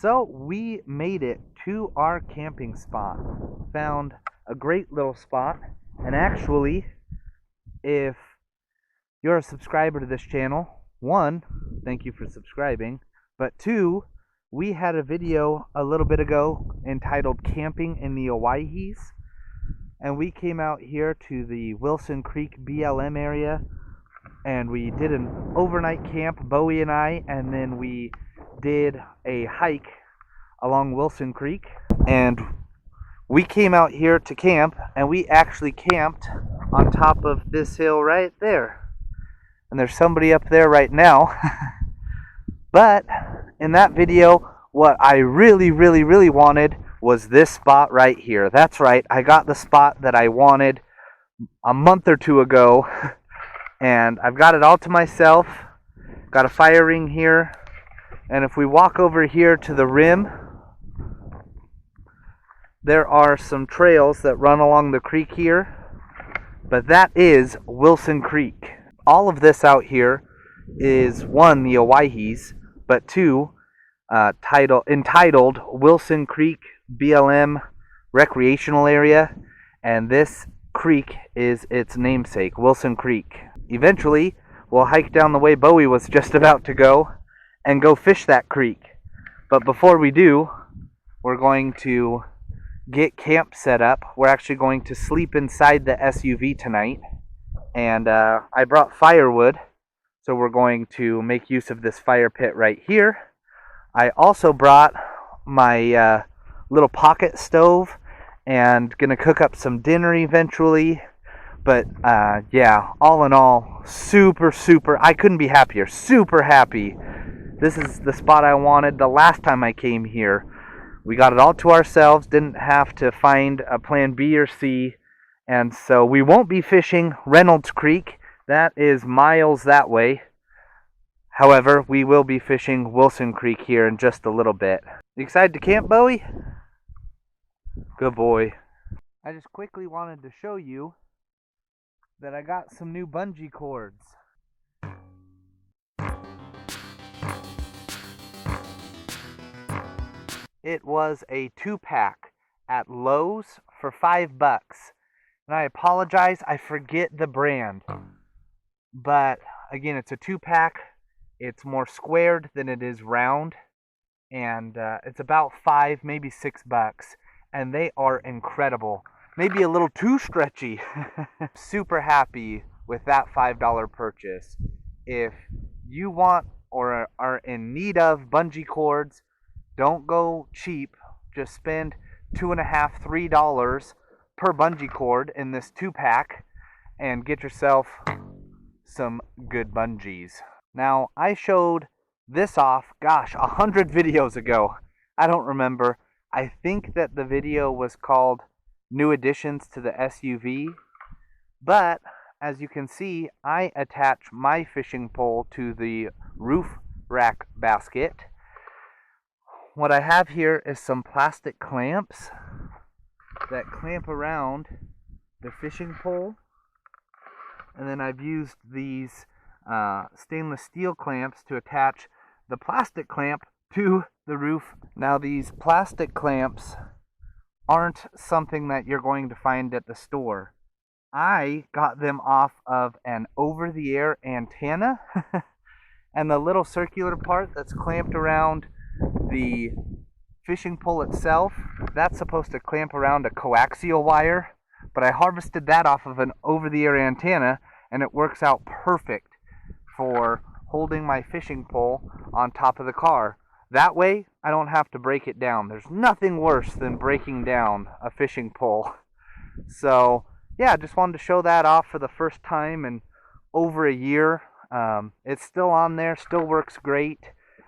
So we made it to our camping spot. Found a great little spot. And actually, if you're a subscriber to this channel, one, thank you for subscribing. But two, we had a video a little bit ago entitled Camping in the Owyhees. And we came out here to the Wilson Creek BLM area. And we did an overnight camp, Bowie and I, and then we did a hike along Wilson Creek. And we came out here to camp, and we actually camped on top of this hill right there. And there's somebody up there right now. But in that video, what I really wanted was this spot right here. That's right, I got the spot that I wanted a month or two ago. And I've got it all to myself. Got a fire ring here. And if we walk over here to the rim, there are some trails that run along the creek here. But that is Wilson Creek. All of this out here is, one, the Owyhees, but two, entitled Wilson Creek BLM Recreational Area. And this creek is its namesake, Wilson Creek. Eventually, we'll hike down the way Bowie was just about to go and go fish that creek. But before we do, we're going to get camp set up. We're actually going to sleep inside the SUV tonight. And I brought firewood, so we're going to make use of this fire pit right here. I also brought my little pocket stove and gonna cook up some dinner eventually. But yeah, all in all, super, I couldn't be happier. Super happy. This is the spot I wanted the last time I came here. We got it all to ourselves, didn't have to find a plan B or C. And so we won't be fishing Reynolds Creek. That is miles that way. However, we will be fishing Wilson Creek here in just a little bit. You excited to camp, Bowie? Good boy. I just quickly wanted to show you that I got some new bungee cords. It was a 2-pack at Lowe's for $5. And I apologize, I forget the brand. But again, it's a 2-pack. It's more squared than it is round. And it's about $5, maybe $6. And they are incredible. Maybe a little too stretchy. Super happy with that $5 purchase. If you want or are in need of bungee cords, don't go cheap. Just spend $2.50, $3 per bungee cord in this 2-pack and get yourself some good bungees. Now, I showed this off, 100 videos ago. I don't remember. I think that the video was called New Additions to the SUV. But, as you can see, I attach my fishing pole to the roof rack basket. What I have here is some plastic clamps that clamp around the fishing pole. And then I've used these stainless steel clamps to attach the plastic clamp to the roof. Now, these plastic clamps aren't something that you're going to find at the store. I got them off of an over-the-air antenna. And the little circular part that's clamped around the fishing pole itself, that's supposed to clamp around a coaxial wire. But I harvested that off of an over-the-air antenna, and it works out perfect for holding my fishing pole on top of the car. That way, I don't have to break it down. There's nothing worse than breaking down a fishing pole. So, yeah, just wanted to show that off for the first time in over a year. It's still on there, still works great.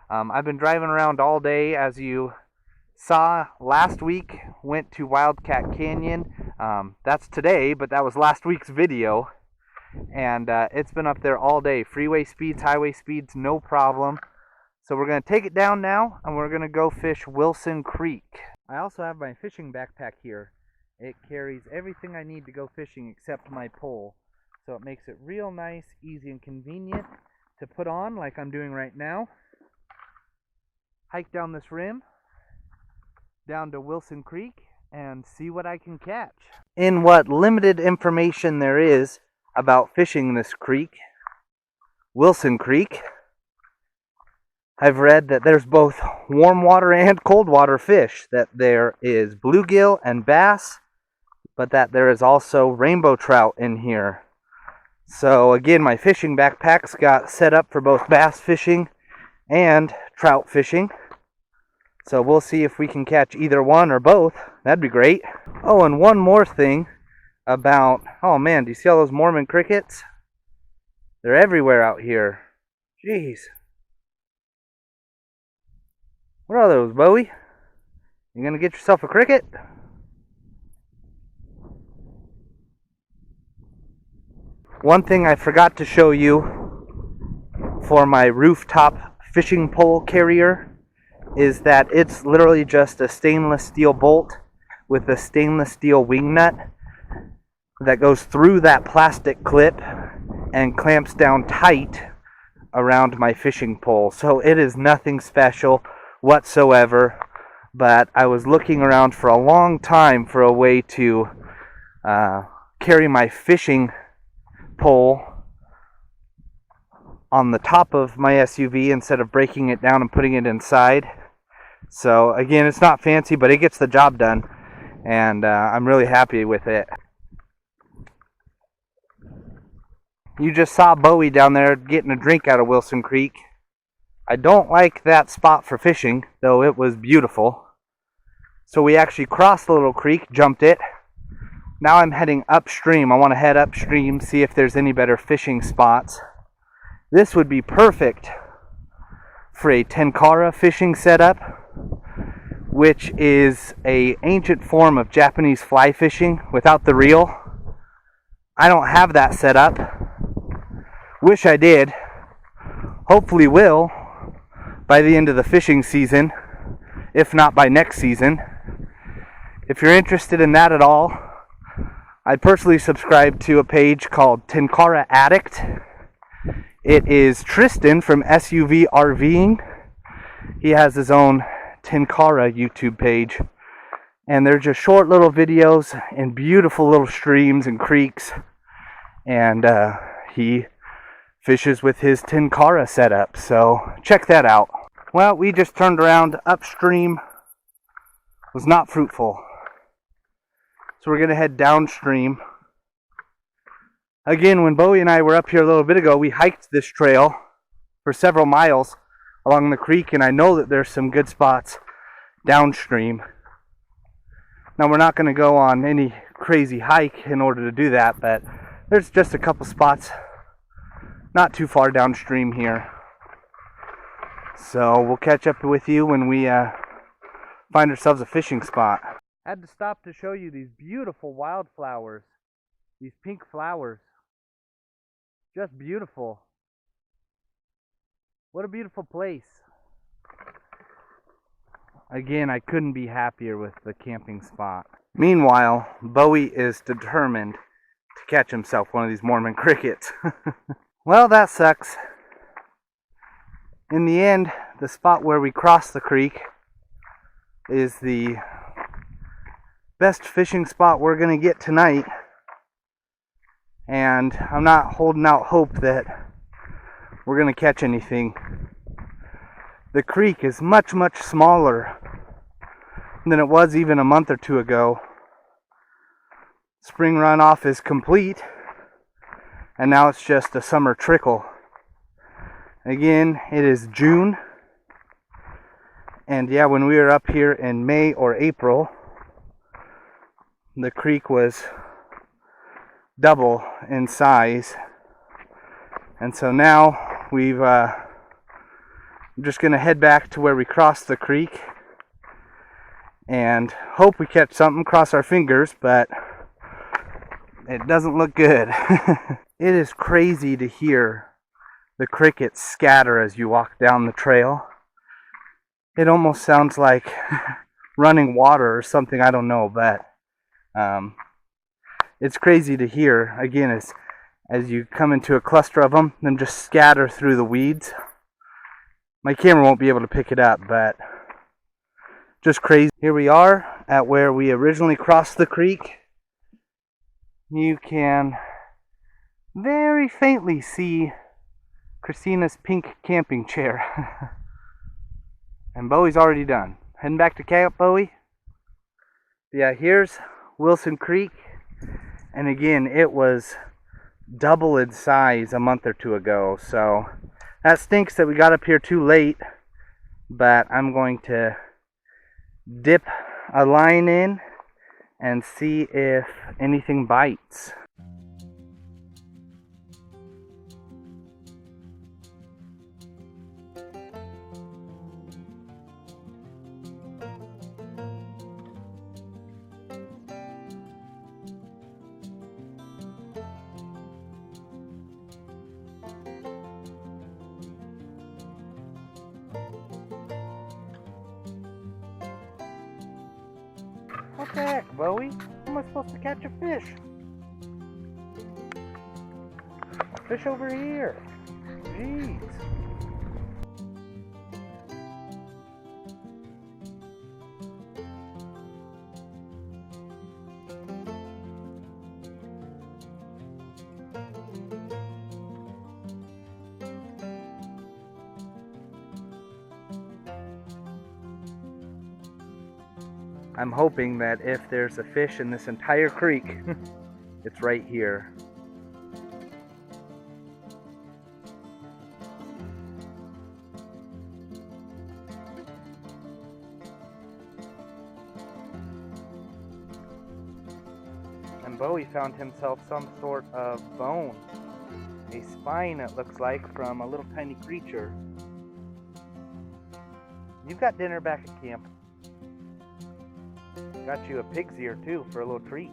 I've been driving around all day, as you saw last week. Went to WildCat Canyon. That's today, but that was last week's video. And it's been up there all day. Freeway speeds, highway speeds, no problem. So we're going to take it down now, and we're going to go fish Wilson Creek. I also have my fishing backpack here. It carries everything I need to go fishing except my pole. So it makes it real nice, easy, and convenient to put on like I'm doing right now. Hike down this rim, down to Wilson Creek and see what I can catch. In what limited information there is about fishing this creek, Wilson Creek, I've read that there's both warm water and cold water fish, that there is bluegill and bass, but that there is also rainbow trout in here. So again, my fishing backpacks got set up for both bass fishing and trout fishing. So we'll see if we can catch either one or both. That'd be great. Oh, and one more thing about, oh man, do you see all those Mormon crickets? They're everywhere out here. Jeez. What are those, Bowie? You gonna get yourself a cricket? One thing I forgot to show you for my rooftop fishing pole carrier is that it's literally just a stainless steel bolt with a stainless steel wing nut that goes through that plastic clip and clamps down tight around my fishing pole. So it is nothing special whatsoever, but I was looking around for a long time for a way to carry my fishing pole on the top of my SUV instead of breaking it down and putting it inside. So again, it's not fancy, but it gets the job done, and I'm really happy with it. You just saw Bowie down there getting a drink out of Wilson Creek. I don't like that spot for fishing, though it was beautiful. So we actually crossed the little creek, jumped it. Now I'm heading upstream. I want to head upstream, see if there's any better fishing spots. This would be perfect for a tenkara fishing setup, which is an ancient form of Japanese fly fishing without the reel. I don't have that set up. Wish I did. Hopefully will by the end of the fishing season, if not by next season. If you're interested in that at all, I personally subscribe to a page called Tenkara Addict. It is Tristan from SUV RVing. He has his own Tenkara YouTube page, and they're just short little videos in beautiful little streams and creeks, and he fishes with his Tenkara setup, so check that out. Well, we just turned around upstream. Was not fruitful, so we're gonna head downstream. Again, when Bowie and I were up here a little bit ago, we hiked this trail for several miles along the creek, and I know that there's some good spots downstream. Now, we're not going to go on any crazy hike in order to do that, but there's just a couple spots not too far downstream here. So we'll catch up with you when we find ourselves a fishing spot. I had to stop to show you these beautiful wildflowers, these pink flowers. Just beautiful. What a beautiful place. Again, I couldn't be happier with the camping spot. Meanwhile, Bowie is determined to catch himself one of these Mormon crickets. Well, that sucks. In the end, the spot where we crossed the creek is the best fishing spot we're going to get tonight. And I'm not holding out hope that we're going to catch anything. The creek is much, much smaller than it was even a month or two ago. Spring runoff is complete, and now it's just a summer trickle. Again, it is June, and yeah, when we were up here in May or April, the creek was double in size, and so now I'm just gonna head back to where we crossed the creek and hope we catch something. Cross our fingers, but it doesn't look good. It is crazy to hear the crickets scatter as you walk down the trail. It almost sounds like running water or something, I don't know, but it's crazy to hear. Again, as you come into a cluster of them just scatter through the weeds. My camera won't be able to pick it up, but just crazy. Here we are at where we originally crossed the creek. You can very faintly see Christina's pink camping chair. And Bowie's already done. Heading back to camp, Bowie. Yeah, here's Wilson Creek. And again, it was double its size a month or two ago. So that stinks that we got up here too late. But I'm going to dip a line in and see if anything bites. What the heck, Bowie? How am I supposed to catch a fish? Fish over here. Jeez. I'm hoping that if there's a fish in this entire creek, it's right here. And Bowie found himself some sort of bone. A spine, it looks like, from a little tiny creature. You've got dinner back at camp. Got you a pig's ear too for a little treat.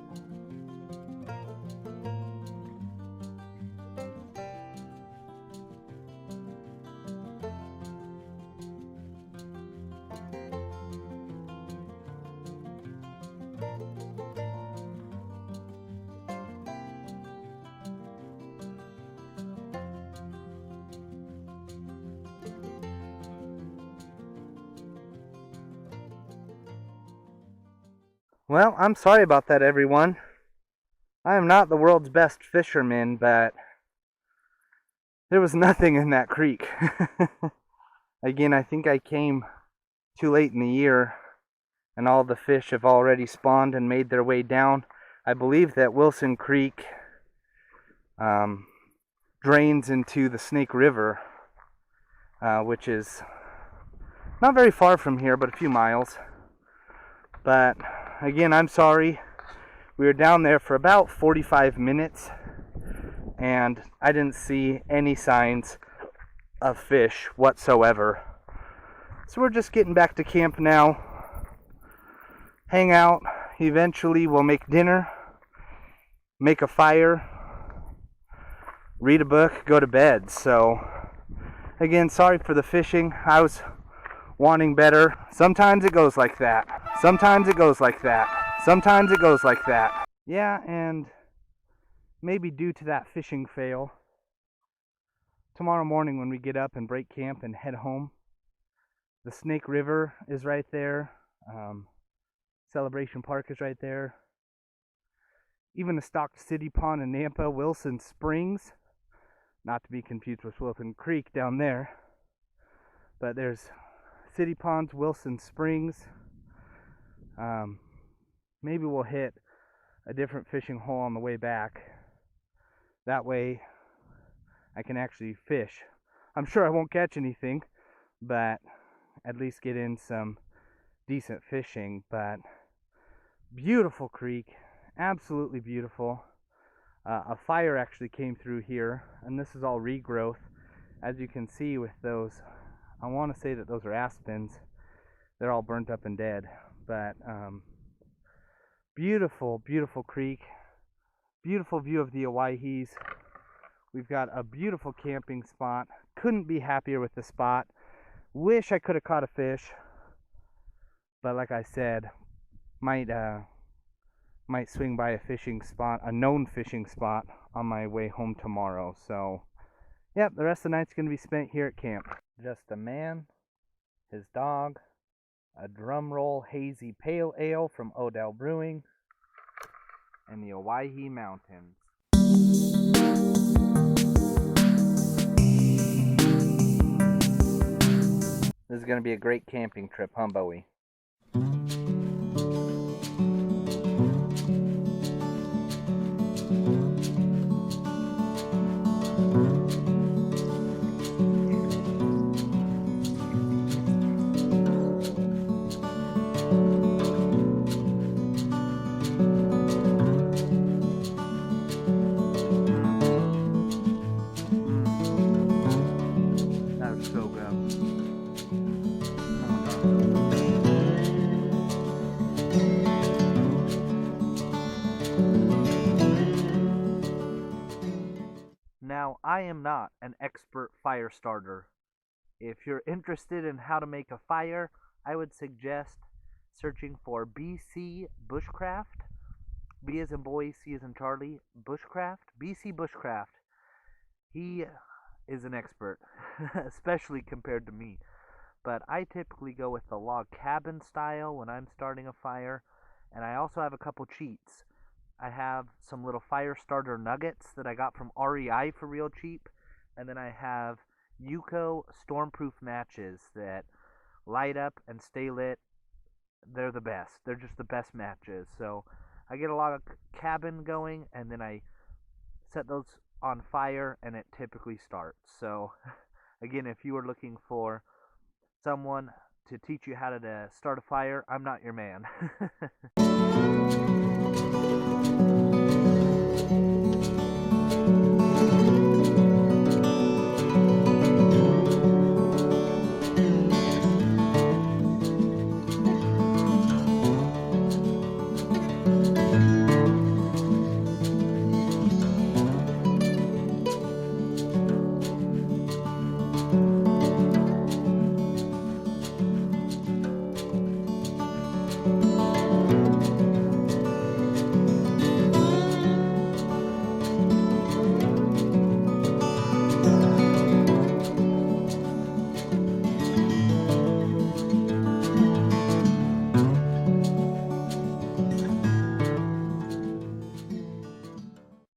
Well, I'm sorry about that, everyone. I am not the world's best fisherman, but there was nothing in that creek. Again, I think I came too late in the year, and all the fish have already spawned and made their way down. I believe that Wilson Creek drains into the Snake River, which is not very far from here, but a few miles. But again, I'm sorry. We were down there for about 45 minutes and I didn't see any signs of fish whatsoever. So we're just getting back to camp now. Hang out. Eventually we'll make dinner, make a fire, read a book, go to bed. So again, sorry for the fishing. I was wanting better. Sometimes it goes like that. Sometimes it goes like that. Sometimes it goes like that. Yeah, and maybe due to that fishing fail, tomorrow morning when we get up and break camp and head home, the Snake River is right there. Celebration Park is right there. Even the stocked city pond in Nampa, Wilson Springs, not to be confused with Wilson Creek down there. But there's City Ponds, Wilson Springs. Maybe we'll hit a different fishing hole on the way back. That way I can actually fish. I'm sure I won't catch anything, but at least get in some decent fishing. But beautiful creek, absolutely beautiful. A fire actually came through here, and this is all regrowth. As you can see with those, I want to say that those are aspens. They're all burnt up and dead. But beautiful, beautiful creek. Beautiful view of the Owyhees. We've got a beautiful camping spot. Couldn't be happier with the spot. Wish I could have caught a fish. But like I said, might swing by a fishing spot, a known fishing spot, on my way home tomorrow. So, yep, the rest of the night's going to be spent here at camp. Just a man, his dog, a drumroll hazy pale ale from Odell Brewing, and the Owyhee Mountains. This is going to be a great camping trip, huh, Bowie? That was so good. Now, I am not an expert fire starter. If you're interested in how to make a fire, I would suggest searching for BC Bushcraft. B as in boy, C as in Charlie, Bushcraft. BC Bushcraft. He is an expert, especially compared to me. But I typically go with the log cabin style when I'm starting a fire. And I also have a couple cheats. I have some little fire starter nuggets that I got from REI for real cheap. And then I have Yuko stormproof matches that light up and stay lit. They're the best. They're just the best matches. So I get a log cabin going, and then I set those on fire, and it typically starts. So again, if you are looking for someone to teach you how to start a fire, I'm not your man.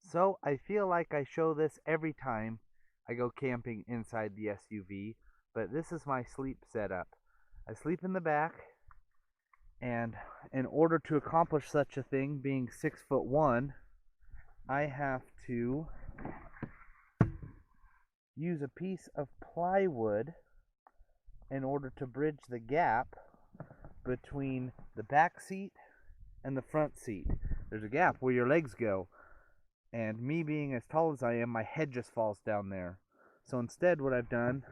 So I feel like I show this every time I go camping inside the SUV, but this is my sleep setup. I sleep in the back, and in order to accomplish such a thing, being 6'1", I have to use a piece of plywood in order to bridge the gap between the back seat and the front seat. There's a gap where your legs go. And me being as tall as I am, my head just falls down there. So instead, what I've done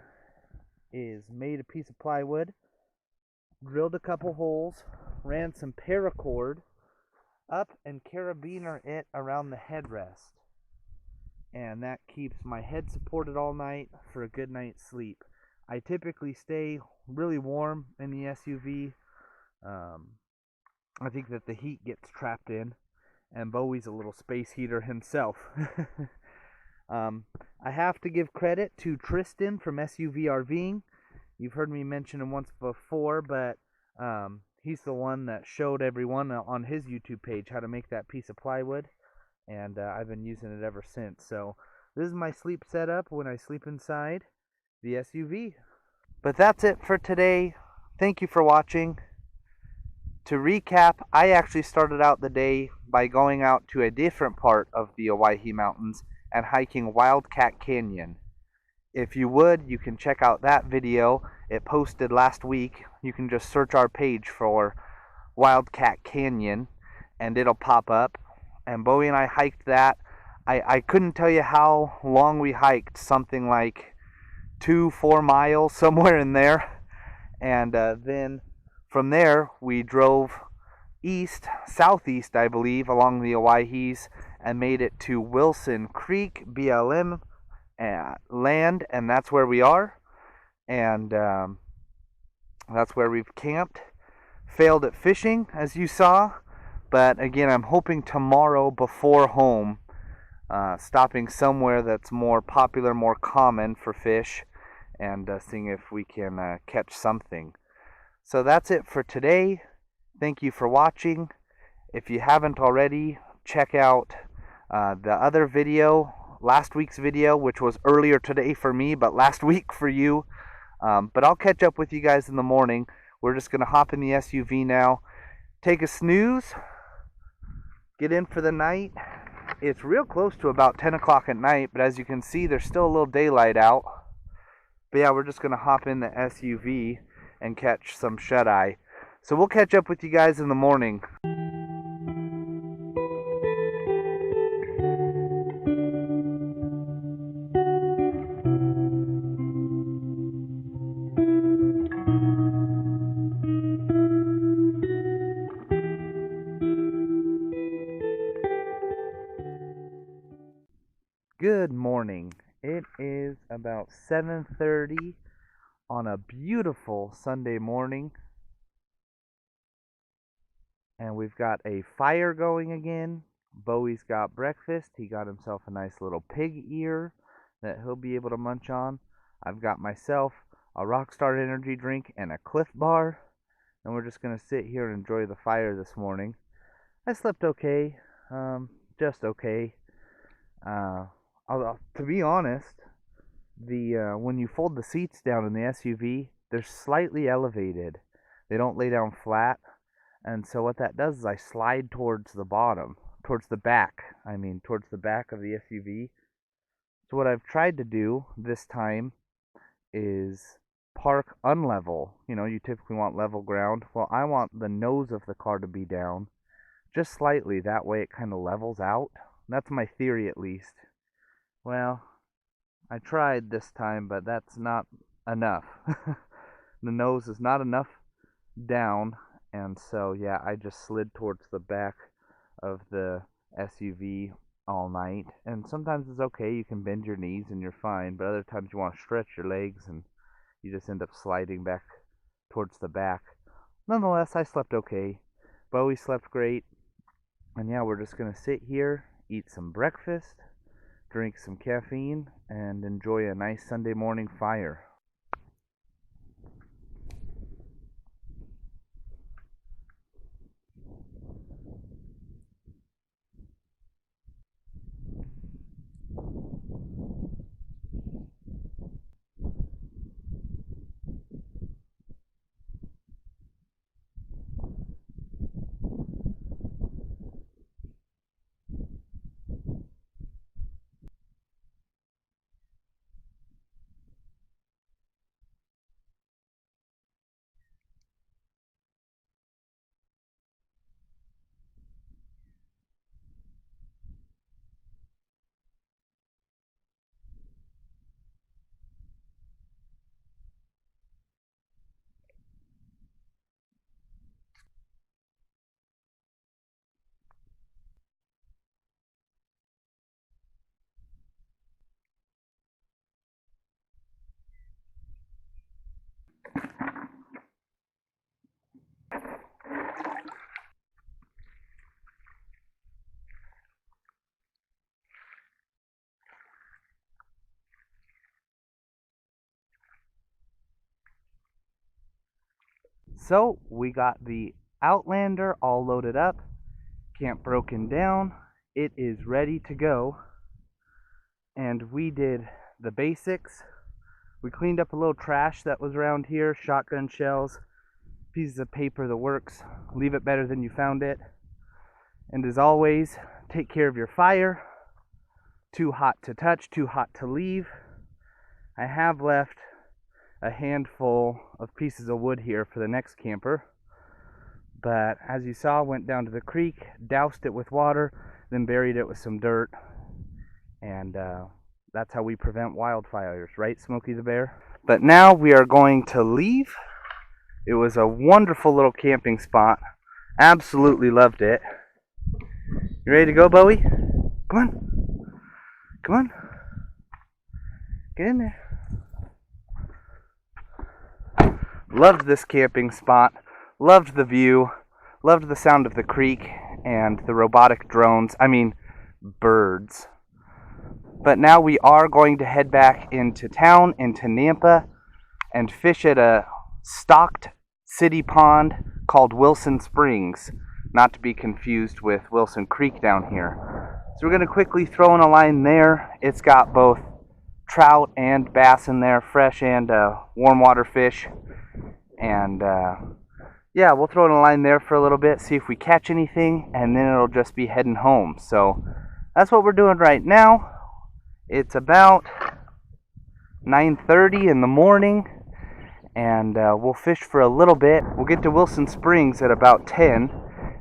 is made a piece of plywood, drilled a couple holes, ran some paracord up and carabiner it around the headrest. And that keeps my head supported all night for a good night's sleep. I typically stay really warm in the SUV. I think that the heat gets trapped in. And Bowie's a little space heater himself. I have to give credit to Tristan from SUV RVing. You've heard me mention him once before, but he's the one that showed everyone on his YouTube page how to make that piece of plywood. And I've been using it ever since. So this is my sleep setup when I sleep inside the SUV. But that's it for today. Thank you for watching. To recap, I actually started out the day by going out to a different part of the Owyhee Mountains and hiking WildCat Canyon. If you would, you can check out that video. It posted last week. You can just search our page for WildCat Canyon and it'll pop up. And Bowie and I hiked that. I couldn't tell you how long we hiked, something like 2-4 miles, somewhere in there. And then from there, we drove southeast, I believe, along the Owyhees and made it to Wilson Creek BLM land, and that's where we are. And that's where we've camped. Failed at fishing, as you saw, but again, I'm hoping tomorrow before home, stopping somewhere that's more popular, more common for fish, and seeing if we can catch something. So that's it for today. Thank you for watching. If you haven't already, check out the other video, last week's video, which was earlier today for me, but last week for you. But I'll catch up with you guys in the morning. We're just going to hop in the SUV now, take a snooze, get in for the night. It's real close to about 10 o'clock at night, but as you can see, there's still a little daylight out. But yeah, we're just going to hop in the SUV and catch some shut-eye. So we'll catch up with you guys in the morning. Good morning. It is about 7:30 on a beautiful Sunday morning. And we've got a fire going again. Bowie's got breakfast. He got himself a nice little pig ear that he'll be able to munch on. I've got myself a Rockstar energy drink and a Cliff Bar. And we're just going to sit here and enjoy the fire this morning. I slept okay. Just okay. To be honest, when you fold the seats down in the SUV, they're slightly elevated. They don't lay down flat, and so what that does is I slide towards the bottom, towards the back of the SUV. So what I've tried to do this time is park unlevel. You typically want level ground. Well, I want the nose of the car to be down, just slightly. That way it kind of levels out. That's my theory, at least. Well, I tried this time, but that's not enough. The nose is not enough down, and so yeah, I just slid towards the back of the SUV all night. And sometimes it's okay, you can bend your knees and you're fine, but other times you want to stretch your legs and you just end up sliding back towards the back. Nonetheless, I slept okay. Bowie slept great. And yeah, we're just going to sit here, eat some breakfast, drink some caffeine, and enjoy a nice Sunday morning fire. So we got the Outlander all loaded up, camp broken down. It is ready to go. And we did the basics. We cleaned up a little trash that was around here, shotgun shells, pieces of paper, the works. Leave it better than you found it. And as always, take care of your fire. Too hot to touch, too hot to leave. I have left a handful of pieces of wood here for the next camper. But as you saw, went down to the creek, doused it with water, then buried it with some dirt. And that's how we prevent wildfires, right, Smokey the Bear? But now we are going to leave. It was a wonderful little camping spot. Absolutely loved it. You ready to go, Bowie? Come on. Come on. Get in there. Loved this camping spot. Loved the view. Loved the sound of the creek and the robotic drones. I mean, birds. But now we are going to head back into town, into Nampa, and fish at a stocked city pond called Wilson Springs, not to be confused with Wilson Creek down here. So we're going to quickly throw in a line there. It's got both trout and bass in there, fresh and warm water fish. And yeah, we'll throw in a line there for a little bit, see if we catch anything, and then it'll just be heading home. So that's what we're doing right now. It's about 9:30 in the morning, and we'll fish for a little bit. We'll get to Wilson Springs at about 10,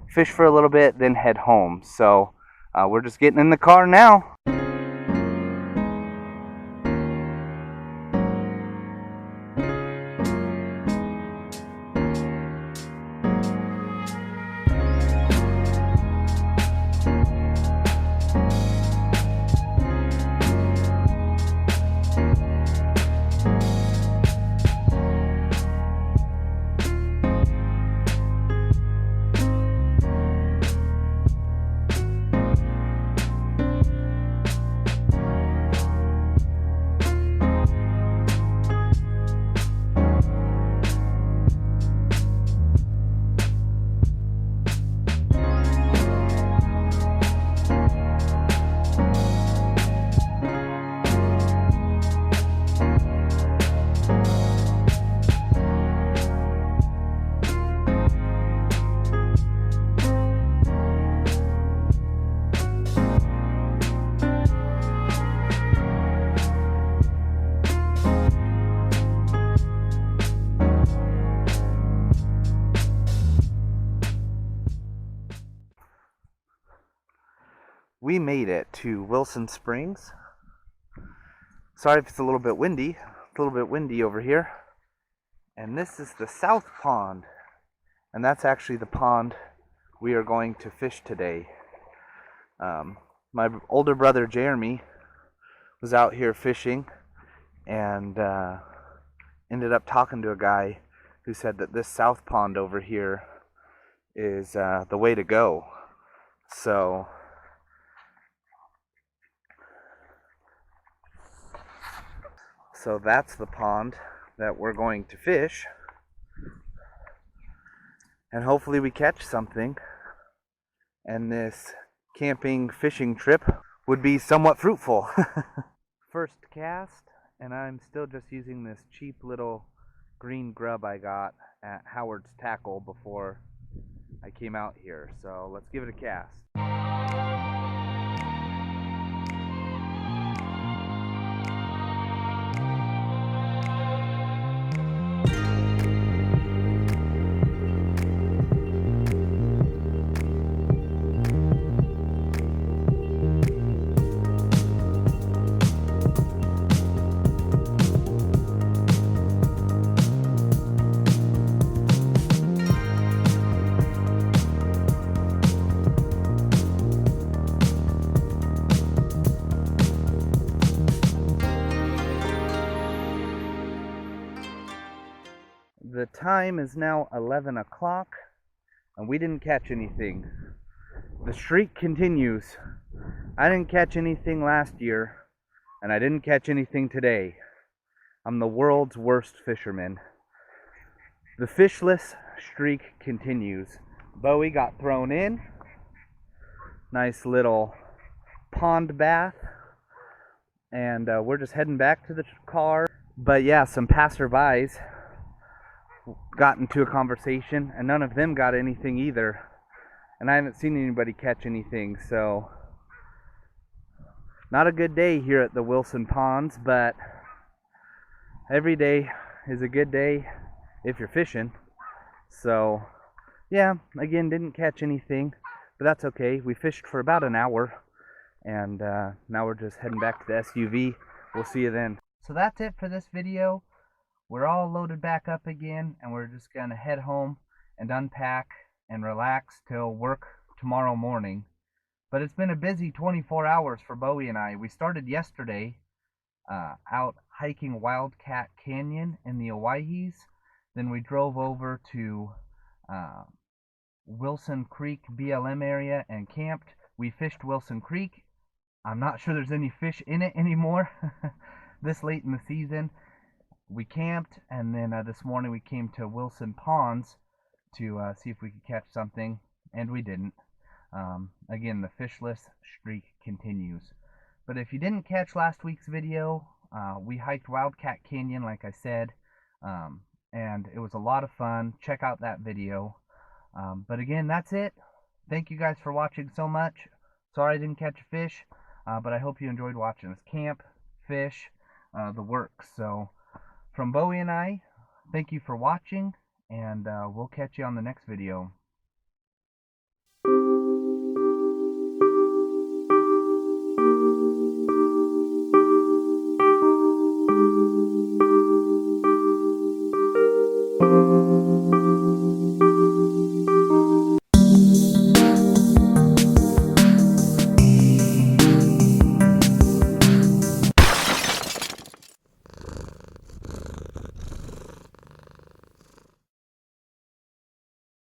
fish for a little bit, then head home. So we're just getting in the car now. We made it to Wilson Springs. Sorry if it's a little bit windy. It's a little bit windy over here. And this is the South Pond. And that's actually the pond we are going to fish today. My older brother Jeremy was out here fishing and ended up talking to a guy who said that this South Pond over here is the way to go. So that's the pond that we're going to fish, and hopefully we catch something, and this camping fishing trip would be somewhat fruitful. First cast, and I'm still just using this cheap little green grub I got at Howard's Tackle before I came out here, so let's give it a cast. The time is now 11 o'clock, and we didn't catch anything. The streak continues. I didn't catch anything last year, and I didn't catch anything today. I'm the world's worst fisherman. The fishless streak continues. Bowie got thrown in. Nice little pond bath. And we're just heading back to the car. But yeah, some passerbys got into a conversation, and none of them got anything either. And I haven't seen anybody catch anything, so not a good day here at the Wilson Ponds, but every day is a good day if you're fishing. So yeah, again, didn't catch anything, but that's okay. We fished for about an hour, and now we're just heading back to the SUV. We'll see you then. So that's it for this video. We're all loaded back up again, and we're just going to head home and unpack and relax till work tomorrow morning. But it's been a busy 24 hours for Bowie and I. We started yesterday out hiking WildCat Canyon in the Owyhees. Then we drove over to Wilson Creek BLM area and camped. We fished Wilson Creek. I'm not sure there's any fish in it anymore this late in the season. we camped, and then this morning we came to Wilson Ponds to see if we could catch something, and we didn't. Again, the fishless streak continues. But if you didn't catch last week's video, we hiked WildCat Canyon, like I said, and it was a lot of fun. Check out that video. But again, that's it. Thank you guys for watching so much. Sorry I didn't catch a fish, but I hope you enjoyed watching us camp, fish, the works. So, from Bowie and I, thank you for watching, and we'll catch you on the next video.